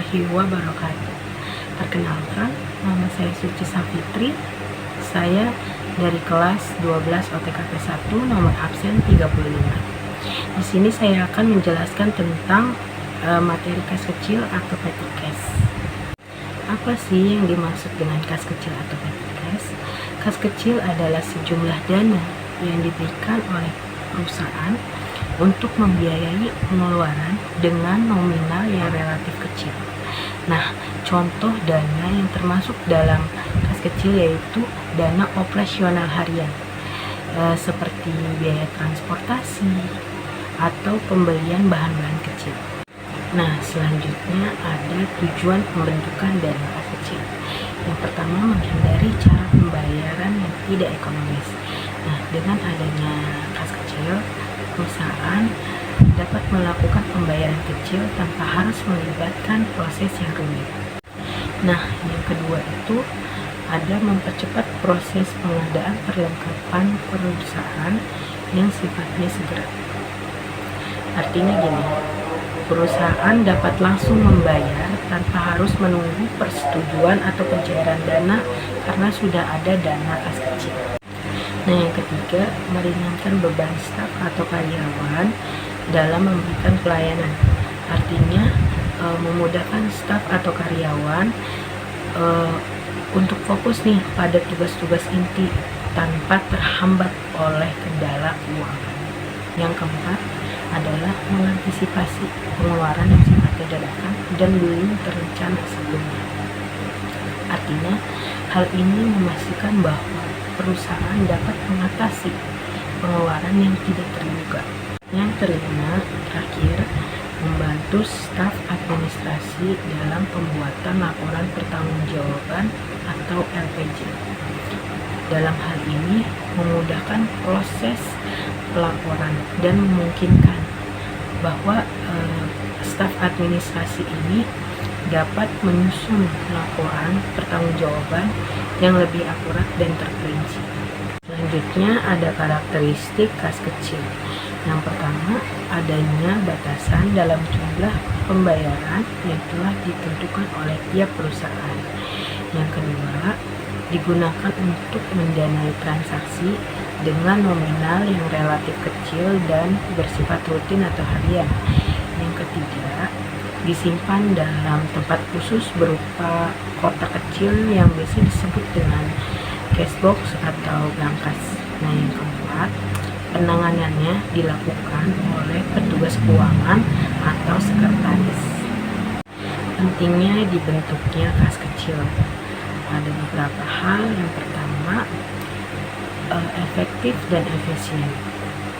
warahmatullahi wabarakatuh. Perkenalkan, nama saya Suci Safitri. Saya dari kelas 12 OTKP 1 nomor absen 35. Di sini saya akan menjelaskan tentang materi kas kecil atau petty cash. Apa sih yang dimaksud dengan kas kecil atau petty cash? Kas kecil adalah sejumlah dana yang diberikan oleh perusahaan untuk membiayai pengeluaran dengan nominal yang relatif kecil. Nah, contoh dana yang termasuk dalam kas kecil yaitu dana operasional harian, seperti biaya transportasi atau pembelian bahan-bahan kecil. Nah, selanjutnya ada tujuan pembentukan dana kas kecil. Yang pertama, menghindari cara pembayaran yang tidak ekonomis. Nah, dengan adanya kas kecil, perusahaan dapat melakukan pembayaran kecil tanpa harus melibatkan proses yang rumit. Nah, yang kedua itu ada mempercepat proses pengadaan perlengkapan perusahaan yang sifatnya segera. Artinya gini, perusahaan dapat langsung membayar tanpa harus menunggu persetujuan atau pencairan dana karena sudah ada dana kas kecil. Nah, yang ketiga, meringankan beban staf atau karyawan dalam memberikan pelayanan. Artinya memudahkan staf atau karyawan untuk fokus nih pada tugas-tugas inti tanpa terhambat oleh kendala keuangan. Yang keempat adalah mengantisipasi pengeluaran yang sifatnya dadakan dan belum terencana sebelumnya. Artinya, hal ini memastikan bahwa perusahaan dapat mengatasi pengeluaran yang tidak terduga. Yang kelima, terakhir, membantu staf administrasi dalam pembuatan laporan pertanggungjawaban atau LPJ. Dalam hal ini, memudahkan proses pelaporan dan memungkinkan bahwa staf administrasi ini dapat menyusun laporan pertanggungjawaban yang lebih akurat dan terperinci. Selanjutnya ada karakteristik kas kecil. Yang pertama, adanya batasan dalam jumlah pembayaran yang telah ditentukan oleh tiap perusahaan. Yang kedua, digunakan untuk mendanai transaksi dengan nominal yang relatif kecil dan bersifat rutin atau harian. Yang ketiga, disimpan dalam tempat khusus berupa kotak kecil yang biasa disebut dengan cash box atau brankas. Nah, yang keempat, penanganannya dilakukan oleh petugas keuangan atau sekretaris. Pentingnya dibentuknya kas kecil. Ada beberapa hal. Yang pertama, efektif dan efisien,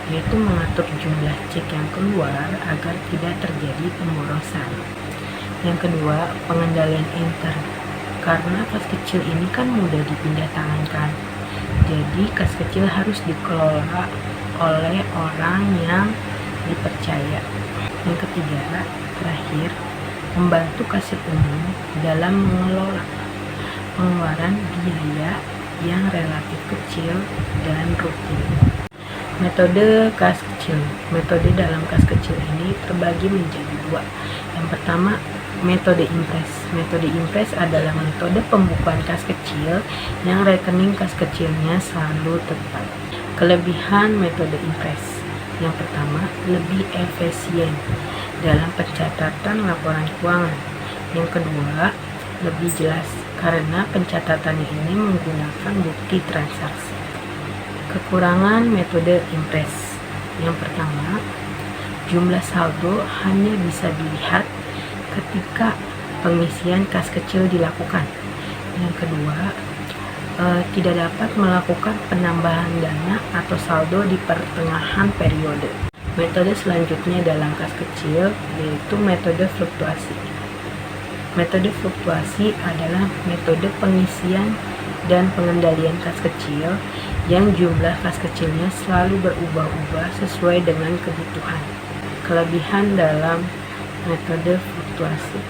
yaitu mengatur jumlah cek yang keluar agar tidak terjadi pemborosan. Yang kedua, pengendalian intern, karena kas kecil ini kan mudah dipindah tangankan, jadi kas kecil harus dikelola oleh orang yang dipercaya. Yang ketiga, terakhir, membantu kasir umum dalam mengelola pengeluaran biaya yang relatif kecil dan rutin. Metode kas kecil. Metode dalam kas kecil ini terbagi menjadi dua. Yang pertama, metode impres. Metode impres adalah metode pembukuan kas kecil yang rekening kas kecilnya selalu tepat. Kelebihan metode impres. Yang pertama, lebih efisien dalam pencatatan laporan keuangan. Yang kedua, lebih jelas karena pencatatannya ini menggunakan bukti transaksi. Kekurangan metode impres. Yang pertama, jumlah saldo hanya bisa dilihat ketika pengisian kas kecil dilakukan. Yang kedua, tidak dapat melakukan penambahan dana atau saldo di pertengahan periode. Metode selanjutnya dalam kas kecil yaitu metode fluktuasi. Metode fluktuasi adalah metode pengisian dan pengendalian kas kecil yang jumlah kas kecilnya selalu berubah-ubah sesuai dengan kebutuhan. Kelebihan dalam metode fluktuasi.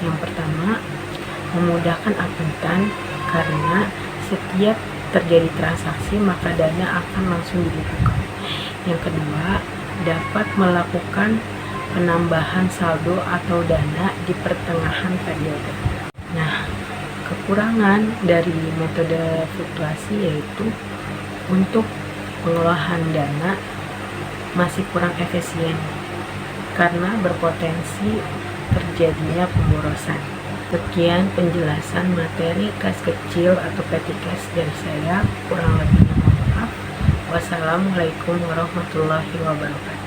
Yang pertama, memudahkan akuntan karena setiap terjadi transaksi maka dana akan langsung dibukukan. Yang kedua, dapat melakukan penambahan saldo atau dana di pertengahan periode. Nah, kekurangan dari metode fluktuasi yaitu untuk pengolahan dana masih kurang efisien karena berpotensi terjadinya pemborosan. Sekian penjelasan materi kas kecil atau petty cash dari saya, kurang lebihnya mohon maaf. Wassalamualaikum warahmatullahi wabarakatuh.